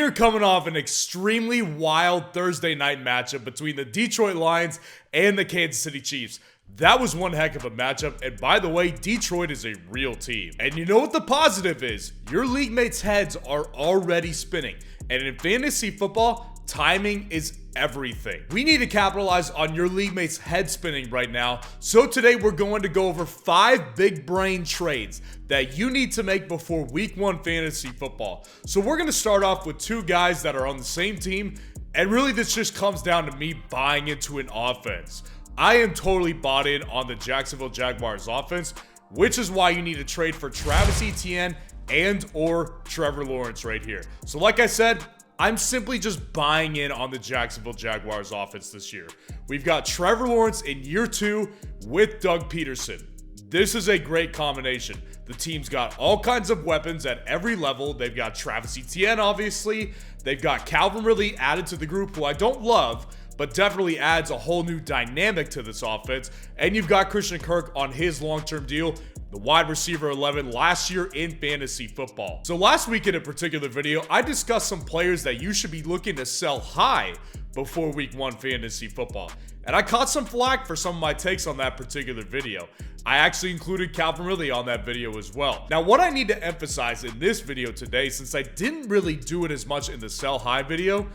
are coming off an extremely wild Thursday night matchup between the Detroit Lions and the Kansas City Chiefs. That was one heck of a matchup, and by the way, Detroit is a real team. And you know what the positive is? Your league mates' heads are already spinning, and in fantasy football, timing is everything. We need to capitalize on your league mates' head spinning right now. So today we're going to go over 5 big brain trades that you need to make before week 1 fantasy football. So we're going to start off with 2 guys that are on the same team, and really this just comes down to me buying into an offense. I am totally bought in on the Jacksonville Jaguars offense, which is why you need to trade for Travis Etienne and or Trevor Lawrence right here. So like I said, I'm simply just buying in on the Jacksonville Jaguars offense this year. We've got Trevor Lawrence in year 2 with Doug Peterson. This is a great combination. The team's got all kinds of weapons at every level. They've got Travis Etienne, obviously. They've got Calvin Ridley added to the group, who I don't love, but definitely adds a whole new dynamic to this offense. And you've got Christian Kirk on his long-term deal, the wide receiver 11 last year in fantasy football. So last week in a particular video, I discussed some players that you should be looking to sell high before week 1 fantasy football. And I caught some flack for some of my takes on that particular video. I actually included Calvin Ridley on that video as well. Now, what I need to emphasize in this video today, since I didn't really do it as much in the sell high video,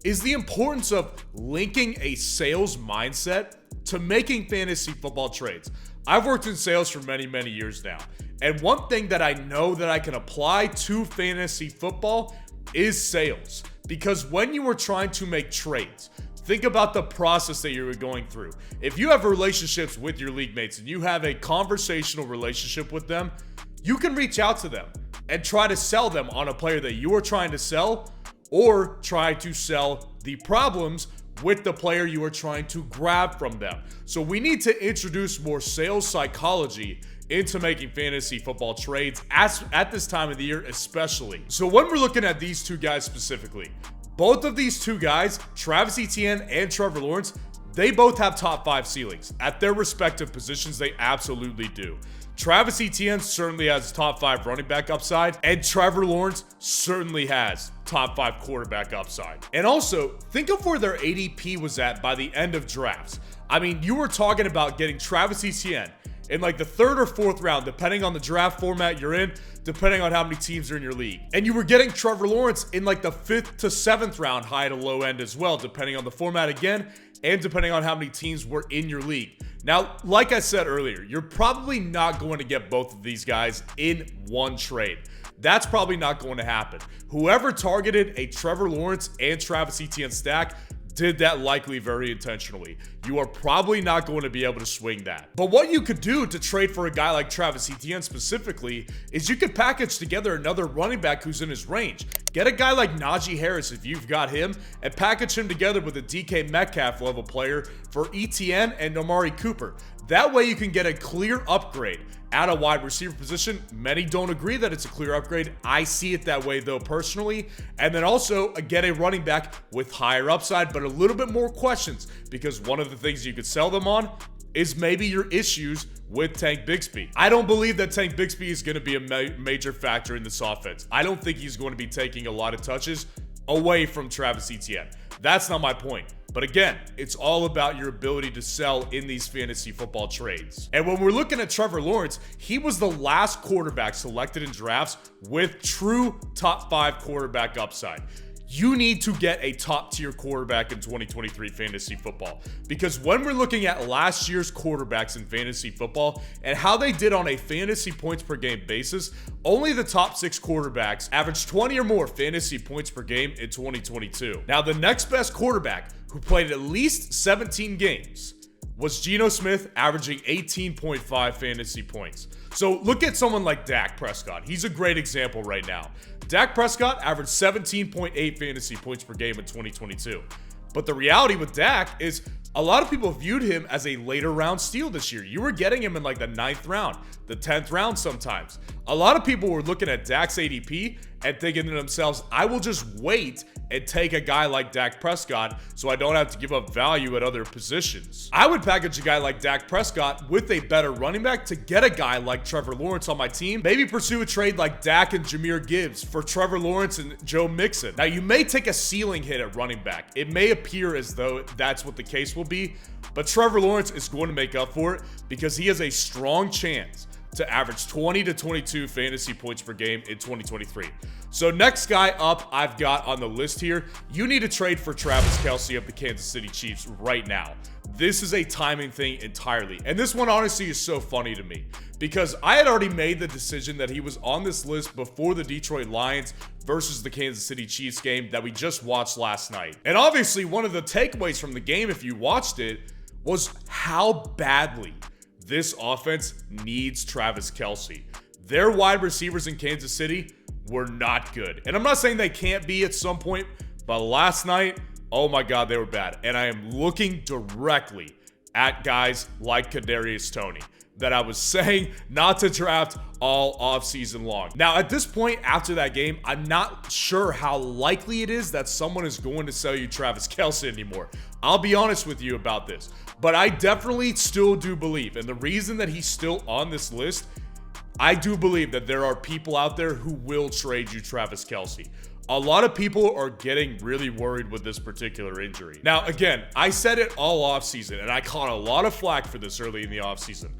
is the importance of linking a sales mindset to making fantasy football trades. I've worked in sales for many years now, and one thing that I know that I can apply to fantasy football is sales. Because when you are trying to make trades, think about the process that you're going through. If you have relationships with your league mates and you have a conversational relationship with them, you can reach out to them and try to sell them on a player that you are trying to sell, or try to sell the problems with the player you are trying to grab from them. So we need to introduce more sales psychology into making fantasy football trades at this time of the year especially. So when we're looking at these 2 guys specifically, both of these 2 guys, Travis Etienne and Trevor Lawrence, they both have top 5 ceilings. At their respective positions, they absolutely do. Travis Etienne certainly has top 5 running back upside, and Trevor Lawrence certainly has top 5 quarterback upside. And also, think of where their ADP was at by the end of drafts. I mean, you were talking about getting Travis Etienne in like the 3rd or 4th round, depending on the draft format you're in, depending on how many teams are in your league. And you were getting Trevor Lawrence in like the 5th to 7th round, high to low end as well, depending on the format again, and depending on how many teams were in your league. Now, like I said earlier, you're probably not going to get both of these guys in one trade. That's probably not going to happen. Whoever targeted a Trevor Lawrence and Travis Etienne stack did that likely very intentionally. You are probably not going to be able to swing that. But what you could do to trade for a guy like Travis Etienne specifically is you could package together another running back who's in his range. Get a guy like Najee Harris if you've got him, and package him together with a DK Metcalf level player for Etienne and Amari Cooper. That way you can get a clear upgrade at a wide receiver position. Many don't agree that it's a clear upgrade. I see it that way though personally. And then also get a running back with higher upside, but a little bit more questions, because one of the things you could sell them on is maybe your issues with Tank Bigsby. I don't believe that Tank Bigsby is going to be a major factor in this offense. I don't think he's going to be taking a lot of touches away from Travis Etienne. That's not my point. But again, it's all about your ability to sell in these fantasy football trades. And when we're looking at Trevor Lawrence, he was the last quarterback selected in drafts with true top 5 quarterback upside. You need to get a top tier quarterback in 2023 fantasy football, because when we're looking at last year's quarterbacks in fantasy football and how they did on a fantasy points per game basis, only the top 6 quarterbacks averaged 20 or more fantasy points per game in 2022. Now, the next best quarterback who played at least 17 games was Geno Smith, averaging 18.5 fantasy points. So look at someone like Dak Prescott. He's a great example right now. Dak Prescott averaged 17.8 fantasy points per game in 2022. But the reality with Dak is a lot of people viewed him as a later round steal this year. You were getting him in like the 9th round, the 10th round sometimes. A lot of people were looking at Dak's ADP and thinking to themselves, I will just wait and take a guy like Dak Prescott so I don't have to give up value at other positions. I would package a guy like Dak Prescott with a better running back to get a guy like Trevor Lawrence on my team. Maybe pursue a trade like Dak and Jahmyr Gibbs for Trevor Lawrence and Joe Mixon. Now, you may take a ceiling hit at running back. It may appear as though that's what the case will be, but Trevor Lawrence is going to make up for it because he has a strong chance to average 20 to 22 fantasy points per game in 2023. So next guy up I've got on the list here, you need to trade for Travis Kelce of the Kansas City Chiefs right now. This is a timing thing entirely. And this one honestly is so funny to me because I had already made the decision that he was on this list before the Detroit Lions versus the Kansas City Chiefs game that we just watched last night. And obviously one of the takeaways from the game, if you watched it, was how badly this offense needs Travis Kelce. Their wide receivers in Kansas City were not good. And I'm not saying they can't be at some point, but last night, oh my God, they were bad. And I am looking directly at guys like Kadarius Toney that I was saying not to draft all offseason long. Now, at this point after that game, I'm not sure how likely it is that someone is going to sell you Travis Kelce anymore. I'll be honest with you about this, but I definitely still do believe, and the reason that he's still on this list, I do believe that there are people out there who will trade you Travis Kelce. A lot of people are getting really worried with this particular injury. Now, again, I said it all offseason, and I caught a lot of flack for this early in the offseason.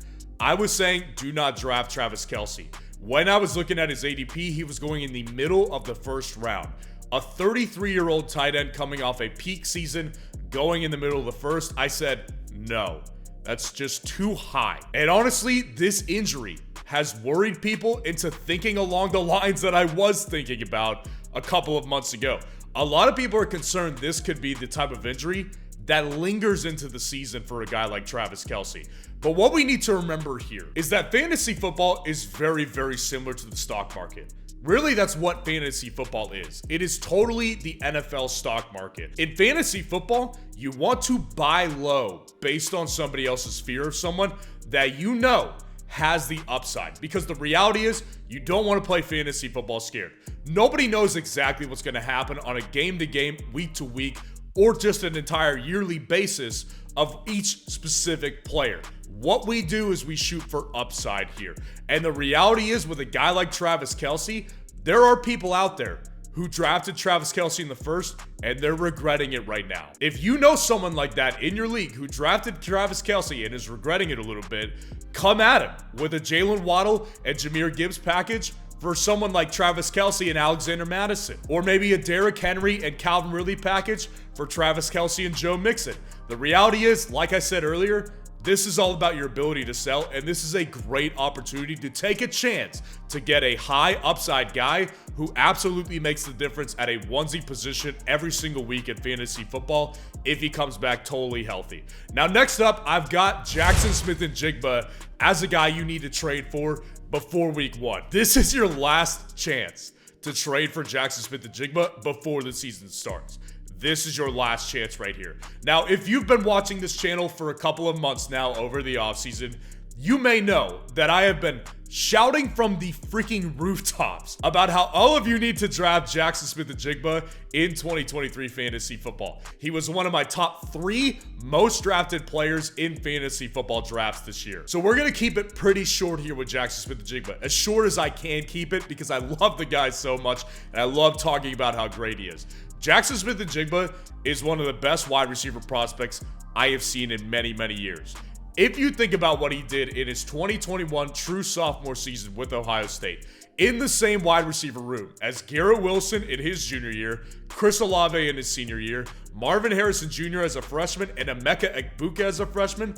I was saying, do not draft Travis Kelce. When I was looking at his ADP, he was going in the middle of the first round. A 33-year-old tight end coming off a peak season, going in the middle of the first, I said, no, that's just too high. And honestly, this injury has worried people into thinking along the lines that I was thinking about a couple of months ago. A lot of people are concerned this could be the type of injury that lingers into the season for a guy like Travis Kelce. But what we need to remember here is that fantasy football is very, very similar to the stock market. Really, that's what fantasy football is. It is totally the NFL stock market. In fantasy football, you want to buy low based on somebody else's fear of someone that you know has the upside. Because the reality is, you don't want to play fantasy football scared. Nobody knows exactly what's going to happen on a game-to-game, week-to-week, or just an entire yearly basis of each specific player. What we do is we shoot for upside here. And the reality is, with a guy like Travis Kelce, there are people out there who drafted Travis Kelce in the first, and they're regretting it right now. If you know someone like that in your league who drafted Travis Kelce and is regretting it a little bit, come at him with a Jalen Waddle and Jahmyr Gibbs package for someone like Travis Kelce and Alexander Mattison. Or maybe a Derrick Henry and Calvin Ridley package for Travis Kelce and Joe Mixon. The reality is, like I said earlier, this is all about your ability to sell, and this is a great opportunity to take a chance to get a high upside guy who absolutely makes the difference at a onesie position every single week in fantasy football if he comes back totally healthy. Now, next up, I've got Jackson Smith-Njigba as a guy you need to trade for before week 1. This is your last chance to trade for Jackson Smith-Njigba before the season starts. This is your last chance right here. Now, if you've been watching this channel for a couple of months now over the offseason, you may know that I have been shouting from the freaking rooftops about how all of you need to draft Jackson Smith-Njigba in 2023 fantasy football. He was one of my top 3 most drafted players in fantasy football drafts this year. So we're going to keep it pretty short here with Jackson Smith-Njigba, as short as I can keep it because I love the guy so much and I love talking about how great he is. Jackson Smith-Njigba is one of the best wide receiver prospects I have seen in many, many years. If you think about what he did in his 2021 true sophomore season with Ohio State, in the same wide receiver room as Garrett Wilson in his junior year, Chris Olave in his senior year, Marvin Harrison Jr. as a freshman, and Emeka Egbuka as a freshman,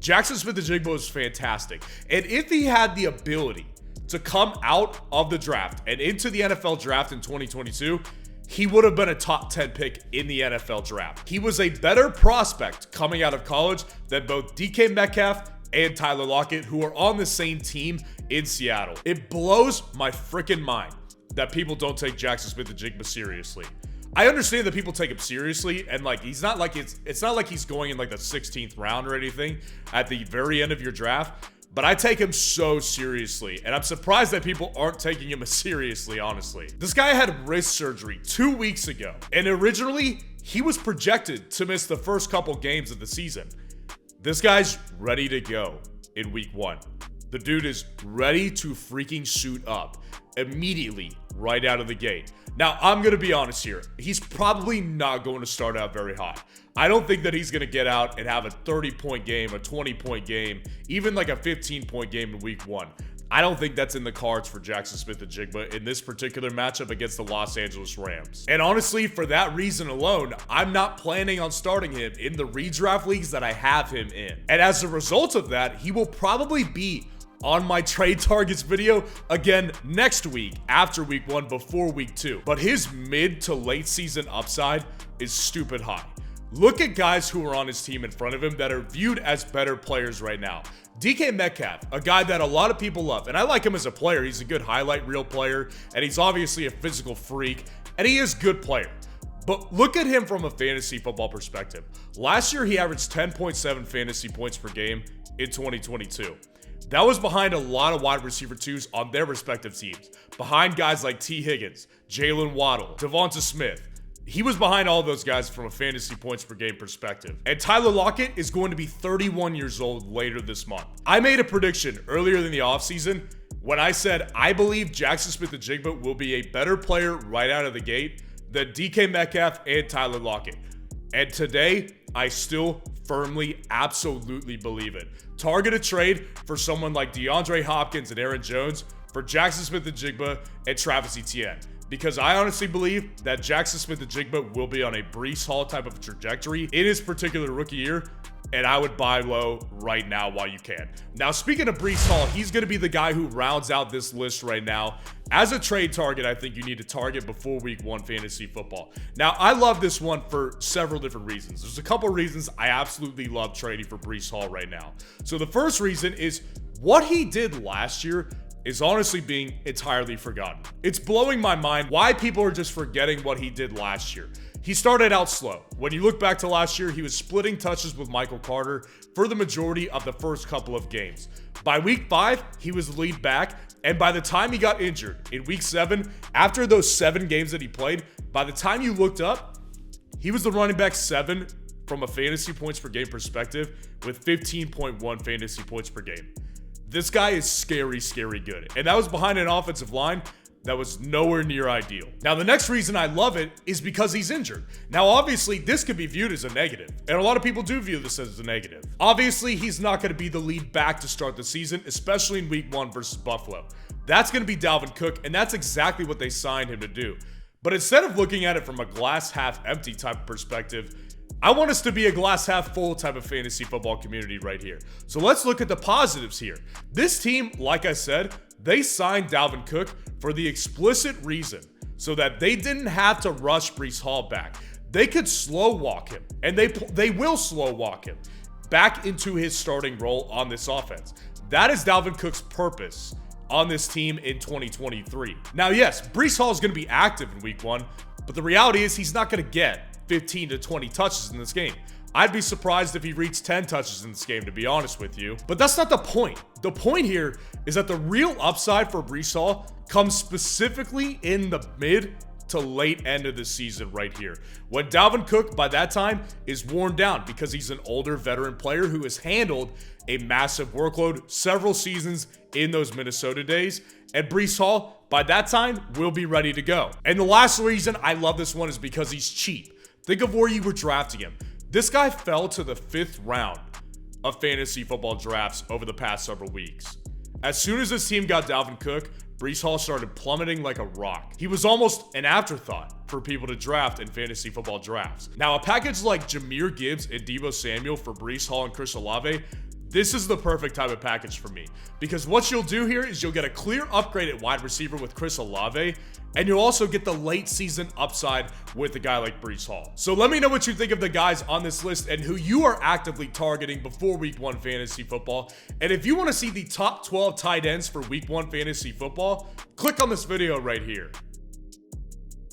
Jackson Smith-Njigba was fantastic. And if he had the ability to come out of the draft and into the NFL draft in 2022, he would have been a top 10 pick in the NFL draft. He was a better prospect coming out of college than both DK Metcalf and Tyler Lockett, who are on the same team in Seattle. It blows my freaking mind that people don't take Jackson Smith-Njigba seriously. I understand that people take him seriously, and like it's not like he's going in like the 16th round or anything at the very end of your draft. but I take him so seriously, and I'm surprised that people aren't taking him as seriously, honestly. This guy had wrist surgery 2 weeks ago, and originally, he was projected to miss the first couple games of the season. This guy's ready to go in week 1. The dude is ready to freaking suit up immediately right out of the gate. Now, I'm going to be honest here. He's probably not going to start out very hot. I don't think that he's going to get out and have a 30-point game, a 20-point game, even like a 15-point game in week 1. I don't think that's in the cards for Jackson Smith-Njigba in this particular matchup against the Los Angeles Rams. And honestly, for that reason alone, I'm not planning on starting him in the redraft leagues that I have him in. And as a result of that, he will probably be on my trade targets video again next week after week 1 before week 2. But his mid to late season upside is stupid high. Look at guys who are on his team in front of him that are viewed as better players right now. DK Metcalf, a guy that a lot of people love, and I like him as a player. He's a good highlight reel player, and he's obviously a physical freak, and he is a good player. But look at him from a fantasy football perspective. Last year, he averaged 10.7 fantasy points per game in 2022. That was behind a lot of wide receiver 2s on their respective teams. Behind guys like T. Higgins, Jalen Waddle, Devonta Smith. He was behind all those guys from a fantasy points per game perspective. And Tyler Lockett is going to be 31 years old later this month. I made a prediction earlier in the offseason when I said I believe Jackson Smith-Njigba will be a better player right out of the gate than DK Metcalf and Tyler Lockett. And today, I still firmly, absolutely believe it. Target a trade for someone like DeAndre Hopkins and Aaron Jones for Jackson Smith-Njigba and Travis Etienne. Because I honestly believe that Jackson Smith-Njigba will be on a Breece Hall type of trajectory in his particular rookie year, and I would buy low right now while you can. Now, speaking of Breece Hall, he's going to be the guy who rounds out this list right now. As a trade target, I think you need to target before week 1 fantasy football. Now, I love this one for several different reasons. There's a couple reasons I absolutely love trading for Breece Hall right now. So the first reason is what he did last year is honestly being entirely forgotten. It's blowing my mind why people are just forgetting what he did last year. He started out slow. When you look back to last year, he was splitting touches with Michael Carter for the majority of the first couple of games. By week 5, he was the lead back, and by the time he got injured in week 7, after those 7 games that he played, by the time you looked up, he was the running back 7 from a fantasy points per game perspective with 15.1 fantasy points per game. This guy is scary, scary good. And that was behind an offensive line that was nowhere near ideal. Now, the next reason I love it is because he's injured. Now, obviously, this could be viewed as a negative, and a lot of people do view this as a negative. Obviously, he's not going to be the lead back to start the season, especially in week 1 versus Buffalo. That's going to be Dalvin Cook, and that's exactly what they signed him to do. But instead of looking at it from a glass half empty type of perspective, I want us to be a glass half full type of fantasy football community right here. So let's look at the positives here. This team, like I said, they signed Dalvin Cook for the explicit reason so that they didn't have to rush Breece Hall back. They could slow walk him, and they will slow walk him back into his starting role on this offense. That is Dalvin Cook's purpose on this team in 2023. Now, yes, Breece Hall is going to be active in week 1, but the reality is he's not going to get 15 to 20 touches in this game. I'd be surprised if he reached 10 touches in this game, to be honest with you. But that's not the point. The point here is that the real upside for Breece Hall comes specifically in the mid to late end of the season right here, when Dalvin Cook, by that time, is worn down because he's an older veteran player who has handled a massive workload several seasons in those Minnesota days. And Breece Hall, by that time, will be ready to go. And the last reason I love this one is because he's cheap. Think of where you were drafting him. This guy fell to the 5th round of fantasy football drafts over the past several weeks. As soon as this team got Dalvin Cook, Breece Hall started plummeting like a rock. He was almost an afterthought for people to draft in fantasy football drafts. Now, a package like Jahmyr Gibbs and Deebo Samuel for Breece Hall and Chris Olave, this is the perfect type of package for me. Because what you'll do here is you'll get a clear upgrade at wide receiver with Chris Olave, and you'll also get the late season upside with a guy like Breece Hall. So let me know what you think of the guys on this list and who you are actively targeting before week 1 fantasy football. And if you want to see the top 12 tight ends for week 1 fantasy football, click on this video right here.